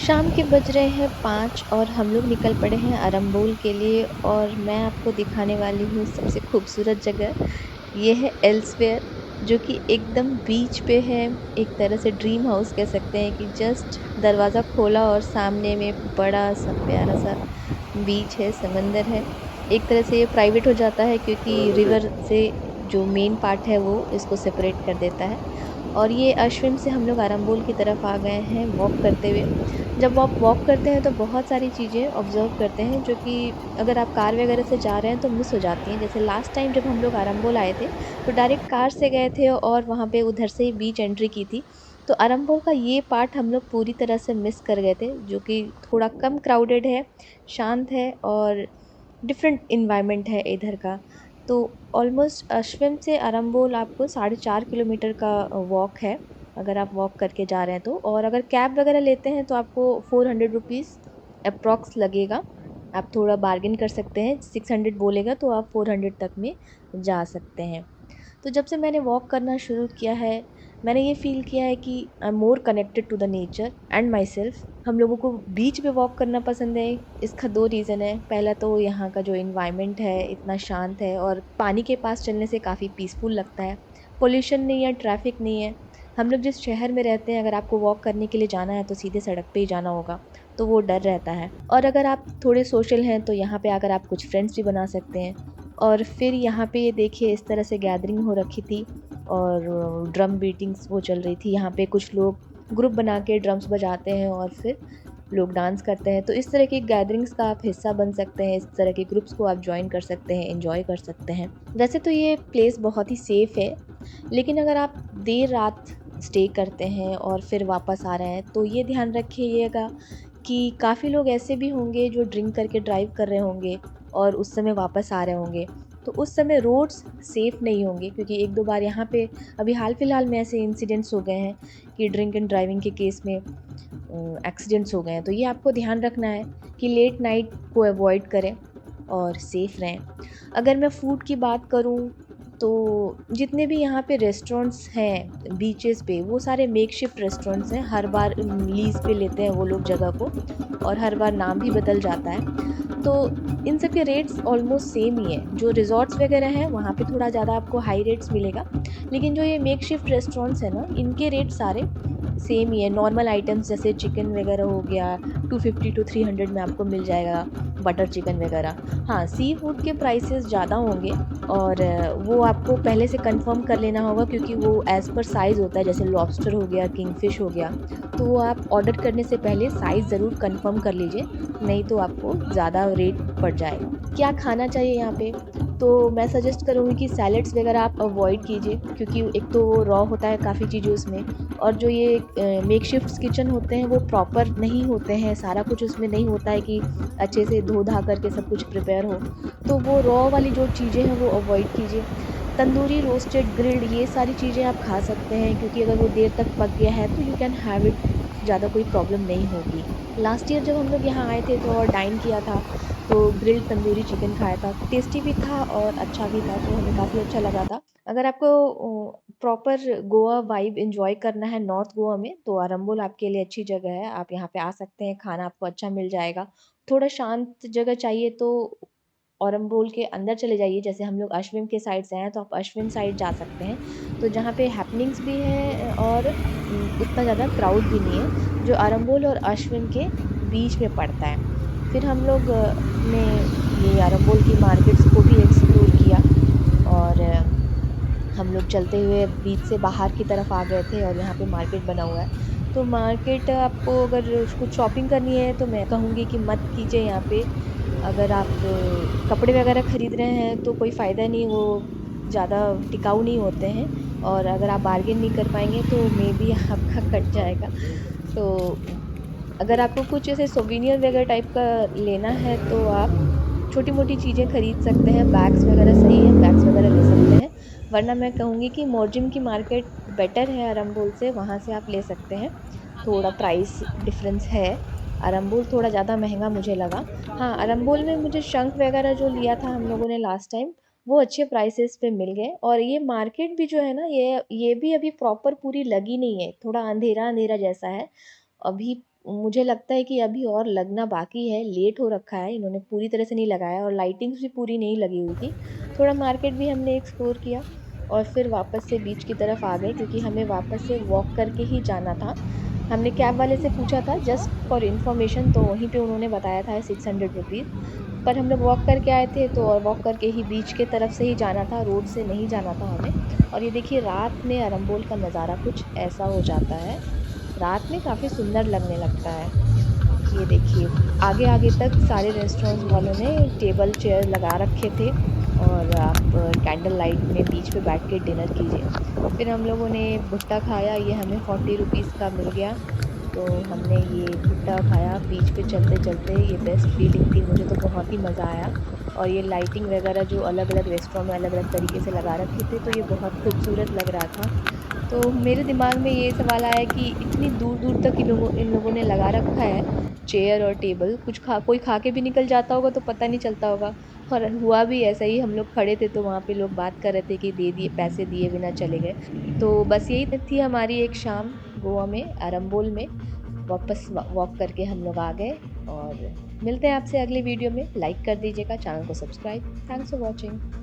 शाम के बज रहे हैं 5 और हम लोग निकल पड़े हैं अरम्बोल के लिए और मैं आपको दिखाने वाली हूँ सबसे खूबसूरत जगह। ये है एल्सवेयर जो कि एकदम बीच पे है। एक तरह से ड्रीम हाउस कह सकते हैं कि जस्ट दरवाज़ा खोला और सामने में बड़ा सा प्यारा सा बीच है, समंदर है। एक तरह से ये प्राइवेट हो जाता है क्योंकि रिवर से जो मेन पार्ट है वो इसको सेपरेट कर देता है। और ये अश्विन से हम लोग आरंबोल की तरफ आ गए हैं वॉक करते हुए। जब आप वॉक करते हैं तो बहुत सारी चीज़ें ऑब्ज़र्व करते हैं जो कि अगर आप कार वगैरह से जा रहे हैं तो मिस हो जाती हैं। जैसे लास्ट टाइम जब हम लोग आरंबोल आए थे तो डायरेक्ट कार से गए थे और वहाँ पे उधर से ही बीच एंट्री की थी। तो आरंबोल का ये पार्ट हम लोग पूरी तरह से मिस कर गए थे जो कि थोड़ा कम क्राउडेड है, शांत है और डिफरेंट एनवायरनमेंट है इधर का। तो ऑलमोस्ट अश्विन से अरम्बोल आपको 4.5 किलोमीटर का वॉक है, अगर आप वॉक करके जा रहे हैं तो। और अगर कैब वगैरह लेते हैं तो आपको 400 रुपीज़ अप्रॉक्स लगेगा। आप थोड़ा बार्गेन कर सकते हैं, 600 बोलेगा तो आप 400 तक में जा सकते हैं। तो जब से मैंने वॉक करना शुरू किया है, मैंने ये फ़ील किया है कि I am more connected to the nature and myself. हम लोगों को बीच पे वॉक करना पसंद है। इसका 2 रीज़न है। पहला तो यहाँ का जो एनवायरनमेंट है इतना शांत है और पानी के पास चलने से काफ़ी पीसफुल लगता है। पॉल्यूशन नहीं है, ट्रैफ़िक नहीं है। हम लोग जिस शहर में रहते हैं, अगर आपको वॉक करने के लिए जाना है तो सीधे सड़क पे ही जाना होगा, तो वो डर रहता है। और अगर आप थोड़े सोशल हैं तो यहाँ पे आकर आप कुछ फ्रेंड्स भी बना सकते हैं। और फिर यहाँ पे देखिए इस तरह से गैदरिंग हो रखी थी और ड्रम बीटिंग्स वो चल रही थी। यहाँ पे कुछ लोग ग्रुप बना के ड्रम्स बजाते हैं और फिर लोग डांस करते हैं। तो इस तरह की गैदरिंग्स का आप हिस्सा बन सकते हैं, इस तरह के ग्रुप्स को आप जॉइन कर सकते हैं, एन्जॉय कर सकते हैं। वैसे तो ये प्लेस बहुत ही सेफ़ है, लेकिन अगर आप देर रात स्टे करते हैं और फिर वापस आ रहे हैं, तो ये ध्यान रखिएगा कि काफ़ी लोग ऐसे भी होंगे जो ड्रिंक करके ड्राइव कर रहे होंगे और उस समय वापस आ रहे होंगे। तो उस समय रोड्स सेफ़ नहीं होंगे क्योंकि 1-2 बार यहाँ पे अभी हाल-फिलहाल में ऐसे इंसिडेंट्स हो गए हैं कि ड्रिंक एंड ड्राइविंग के केस में एक्सीडेंट्स हो गए हैं। तो ये आपको ध्यान रखना है कि लेट नाइट को अवॉइड करें और सेफ़ रहें। अगर मैं फूड की बात करूँ तो जितने भी यहाँ पे रेस्टोरेंट्स हैं बीचेस पे, वो सारे मेकशिफ्ट रेस्टोरेंट्स हैं। हर बार लीज़ पे लेते हैं वो लोग जगह को और हर बार नाम भी बदल जाता है। तो इन सब के रेट्स ऑलमोस्ट सेम ही है। जो रिज़ॉर्ट्स वगैरह हैं वहाँ पे थोड़ा ज़्यादा आपको हाई रेट्स मिलेगा। लेकिन जो ये मेकशिफ्ट रेस्टोरेंट्स हैं ना, इनके रेट सारे सेम ही है। नॉर्मल आइटम्स जैसे चिकन वगैरह हो गया 250 टू 300 में आपको मिल जाएगा, बटर चिकन वगैरह। हाँ, सी फूड के प्राइसेस ज़्यादा होंगे और वो आपको पहले से कंफर्म कर लेना होगा क्योंकि वो एज़ पर साइज़ होता है। जैसे लॉबस्टर हो गया, किंगफ़िश हो गया, तो वो आप ऑर्डर करने से पहले साइज़ ज़रूर कंफर्म कर लीजिए, नहीं तो आपको ज़्यादा रेट पड़ जाएगा। क्या खाना चाहिए यहाँ पे? तो मैं सजेस्ट करूँगी कि सैलड्स वगैरह आप अवॉइड कीजिए क्योंकि एक तो वो रॉ होता है काफ़ी चीज़ें उसमें। और जो ये मेकशिफ्ट किचन होते हैं वो प्रॉपर नहीं होते हैं, सारा कुछ उसमें नहीं होता है कि अच्छे से धो-धा करके सब कुछ प्रिपेयर हो। तो वो रॉ वाली जो चीज़ें हैं वो अवॉइड कीजिए। तंदूरी, रोस्टेड, ग्रिल्ड ये सारी चीज़ें आप खा सकते हैं क्योंकि अगर वो देर तक पक गया है तो यू कैन हैव इट, ज़्यादा कोई प्रॉब्लम नहीं होगी। लास्ट ईयर जब हम लोग यहाँ आए थे तो और डाइन किया था, तो ग्रिल्ड तंदूरी चिकन खाया था। टेस्टी भी था और अच्छा भी था, तो हमें काफ़ी अच्छा लगा था। अगर आपको प्रॉपर गोवा वाइब एन्जॉय करना है नॉर्थ गोवा में, तो आरंबोल आपके लिए अच्छी जगह है। आप यहाँ पे आ सकते हैं, खाना आपको अच्छा मिल जाएगा। थोड़ा शांत जगह चाहिए तो औरंबोल के अंदर चले जाइए। जैसे हम लोग अश्विन के साइड से हैं, तो आप अश्विन साइड जा सकते हैं। तो जहाँ पे हैपनिंग्स भी हैं और उतना ज़्यादा क्राउड भी नहीं है, जो आरंबोल और अश्विन के बीच में पड़ता है। फिर हम लोग ने ये आरंबोल की मार्केट्स को भी एक्सप्लोर किया और हम लोग चलते हुए बीच से बाहर की तरफ आ गए थे और यहाँ पे मार्केट बना हुआ है। तो मार्केट आपको अगर कुछ शॉपिंग करनी है तो मैं कहूँगी कि मत कीजिए यहाँ पे। अगर आप कपड़े वगैरह खरीद रहे हैं तो कोई फ़ायदा नहीं, वो ज़्यादा टिकाऊ नहीं होते हैं और अगर आप बार्गेन नहीं कर पाएँगे तो मेबी आपका कट जाएगा। तो अगर आपको कुछ ऐसे सोवेनिर वगैरह टाइप का लेना है तो आप छोटी-मोटी चीज़ें खरीद सकते हैं, बैग्स वगैरह सही है, बैग्स वगैरह ले सकते हैं। वरना मैं कहूँगी कि मोरजिम की मार्केट बेटर है अरम्बोल से, वहाँ से आप ले सकते हैं। थोड़ा प्राइस डिफ़रेंस है, अरम्बोल थोड़ा ज़्यादा महँगा मुझे लगा। हाँ, अरम्बोल में मुझे शंख वगैरह जो लिया था हम लोगों ने लास्ट टाइम, वो अच्छे प्राइसेज़ पे मिल गए और ये मार्केट भी जो है ना, ये भी अभी प्रॉपर पूरी लगी नहीं है, थोड़ा अंधेरा-अंधेरा जैसा है। अभी मुझे लगता है कि अभी और लगना बाकी है, लेट हो रखा है, इन्होंने पूरी तरह से नहीं लगाया और लाइटिंग्स भी पूरी नहीं लगी हुई थी। थोड़ा मार्केट भी हमने एक्सप्लोर किया और फिर वापस से बीच की तरफ आ गए क्योंकि हमें वापस से वॉक करके ही जाना था। हमने कैब वाले से पूछा था जस्ट फॉर इन्फॉर्मेशन, तो वहीं पे उन्होंने बताया था 600 रुपीज़। पर हम लोग वॉक करके आए थे तो और वॉक करके ही बीच के तरफ से ही जाना था, रोड से नहीं जाना था हमें। और ये देखिए रात में अरम्बोल का नज़ारा कुछ ऐसा हो जाता है। रात में काफ़ी सुंदर लगने लगता है। ये देखिए आगे-आगे तक सारे रेस्टोरेंट्स वालों ने टेबल चेयर लगा रखे थे और आप कैंडल लाइट में बीच पे बैठ के डिनर कीजिए। फिर हम लोगों ने भुट्टा खाया, ये हमें 40 रुपीज़ का मिल गया। तो हमने ये भुट्टा खाया बीच पे चलते-चलते, ये बेस्ट फीलिंग थी, मुझे तो बहुत ही मज़ा आया। और ये लाइटिंग वगैरह जो अलग-अलग रेस्टोरेंट में अलग-अलग तरीके से लगा रखे थे, तो ये बहुत खूबसूरत लग रहा था। तो मेरे दिमाग में ये सवाल आया कि इतनी दूर-दूर तक इन लोगों ने लगा रखा है, चेयर और टेबल, कुछ खा कोई खा के भी निकल जाता होगा तो पता नहीं चलता होगा। और हुआ भी ऐसा ही, हम लोग खड़े थे तो वहाँ पे लोग बात कर रहे थे कि दे दिए, पैसे दिए बिना चले गए। तो बस यही थी हमारी एक शाम गोवा में, अरम्बोल में। वापस वॉक करके हम लोग आ गए और मिलते हैं आपसे अगले वीडियो में। लाइक कर दीजिएगा, चैनल को सब्सक्राइब। Thanks for watching.